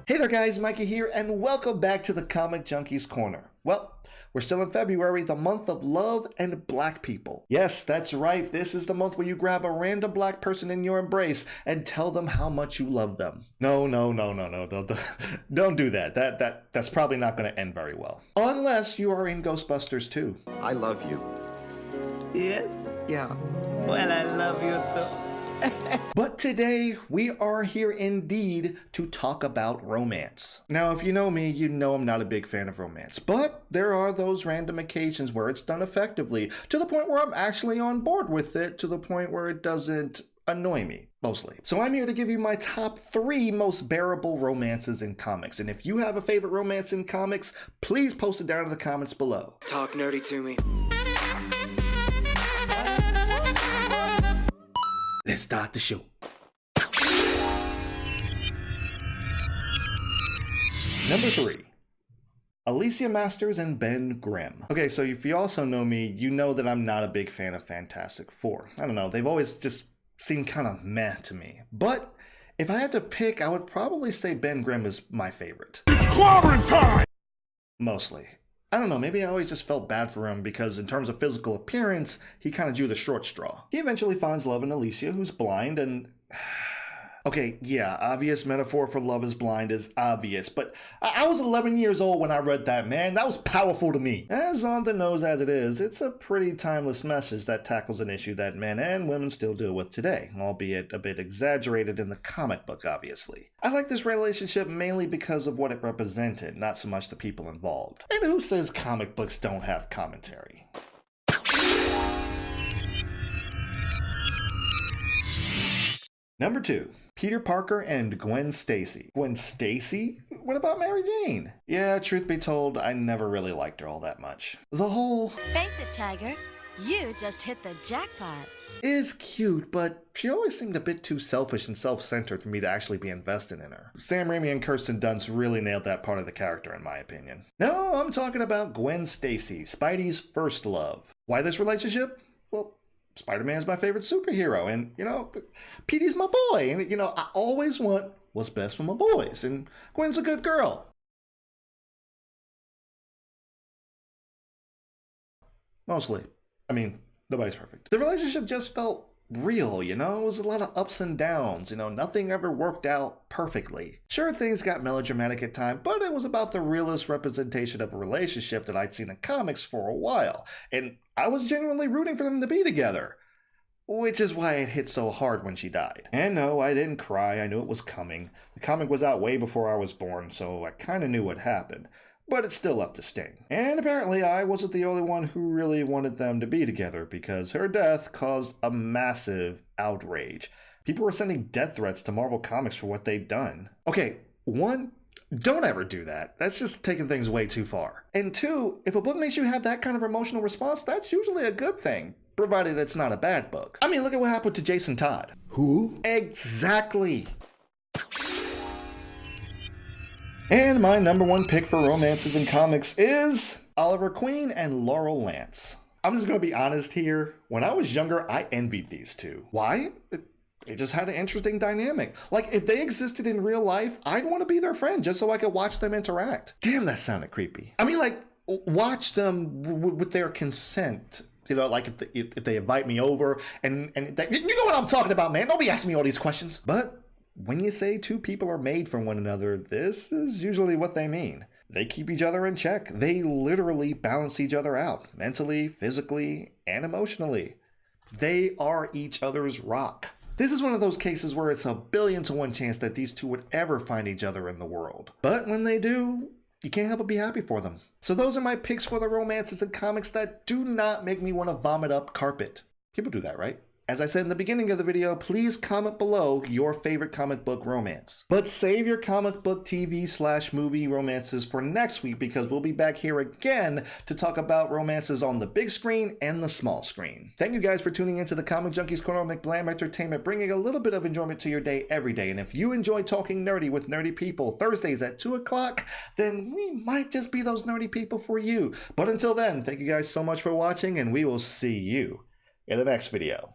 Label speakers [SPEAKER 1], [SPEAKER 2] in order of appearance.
[SPEAKER 1] Hey there guys, Mikey here, and welcome back to the Comic Junkies Corner. Well, we're still in February, the month of love and black people. Yes, that's right, this is the month where you grab a random black person in your embrace and tell them how much you love them. No, don't do that. That's probably not going to end very well. Unless you are in Ghostbusters 2.
[SPEAKER 2] I love you.
[SPEAKER 3] Yes?
[SPEAKER 2] Yeah.
[SPEAKER 3] Well, I love you too.
[SPEAKER 1] But today, we are here indeed to talk about romance. Now, if you know me, you know I'm not a big fan of romance, but there are those random occasions where it's done effectively, to the point where I'm actually on board with it, to the point where it doesn't annoy me, mostly. So I'm here to give you my top 3 most bearable romances in comics, and if you have a favorite romance in comics, please post it down in the comments below.
[SPEAKER 4] Talk nerdy to me.
[SPEAKER 1] Let's start the show. Number 3. Alicia Masters and Ben Grimm. Okay, so if you also know me, you know that I'm not a big fan of Fantastic Four. I don't know, they've always just seemed kind of meh to me. But if I had to pick, I would probably say Ben Grimm is my favorite.
[SPEAKER 5] It's clobbering time!
[SPEAKER 1] Mostly. I don't know, maybe I always just felt bad for him because in terms of physical appearance, he kind of drew the short straw. He eventually finds love in Alicia, who's blind, and... Okay, yeah, obvious metaphor for love is blind is obvious, but I was 11 years old when I read that, man. That was powerful to me. As on the nose as it is, it's a pretty timeless message that tackles an issue that men and women still deal with today, albeit a bit exaggerated in the comic book, obviously. I like this relationship mainly because of what it represented, not so much the people involved. And who says comic books don't have commentary? Number 2. Peter Parker and Gwen Stacy. Gwen Stacy? What about Mary Jane? Yeah, truth be told, I never really liked her all that much. The whole
[SPEAKER 6] Face it, Tiger. You just hit the jackpot.
[SPEAKER 1] is cute, but she always seemed a bit too selfish and self-centered for me to actually be invested in her. Sam Raimi and Kirsten Dunst really nailed that part of the character in my opinion. No, I'm talking about Gwen Stacy, Spidey's first love. Why this relationship? Well, Spider-Man's my favorite superhero, and, you know, Petey's my boy, and, you know, I always want what's best for my boys, and Gwen's a good girl. Mostly. I mean, nobody's perfect. The relationship just felt real, you know? It was a lot of ups and downs, you know? Nothing ever worked out perfectly. Sure, things got melodramatic at times, but it was about the realest representation of a relationship that I'd seen in comics for a while, and I was genuinely rooting for them to be together. Which is why it hit so hard when she died. And no, I didn't cry, I knew it was coming. The comic was out way before I was born, so I kinda knew what happened. But it still left a sting. And apparently I wasn't the only one who really wanted them to be together, because her death caused a massive outrage. People were sending death threats to Marvel Comics for what they'd done. Okay, 1, don't ever do that. That's just taking things way too far. And 2, if a book makes you have that kind of emotional response, that's usually a good thing, provided it's not a bad book. I mean, look at what happened to Jason Todd.
[SPEAKER 2] Who?
[SPEAKER 1] Exactly. And my number 1 pick for romances in comics is Oliver Queen and Laurel Lance. I'm just gonna be honest here. When I was younger, I envied these two. Why? They just had an interesting dynamic. Like, if they existed in real life, I'd want to be their friend just so I could watch them interact. Damn, that sounded creepy. I mean, like, watch them with their consent. You know, like if they invite me over and they, you know what I'm talking about, man. Don't be asking me all these questions. But when you say 2 people are made for one another, this is usually what they mean. They keep each other in check. They literally balance each other out, mentally, physically, and emotionally. They are each other's rock. This is one of those cases where it's a 1,000,000,000 to 1 chance that these 2 would ever find each other in the world. But when they do, you can't help but be happy for them. So those are my picks for the romances in comics that do not make me want to vomit up carpet. People do that, right? As I said in the beginning of the video, please comment below your favorite comic book romance. But save your comic book TV/movie romances for next week, because we'll be back here again to talk about romances on the big screen and the small screen. Thank you guys for tuning into the Comic Junkies Corner of McBlam Entertainment, bringing a little bit of enjoyment to your day every day. And if you enjoy talking nerdy with nerdy people Thursdays at 2 o'clock, then we might just be those nerdy people for you. But until then, thank you guys so much for watching, and we will see you in the next video.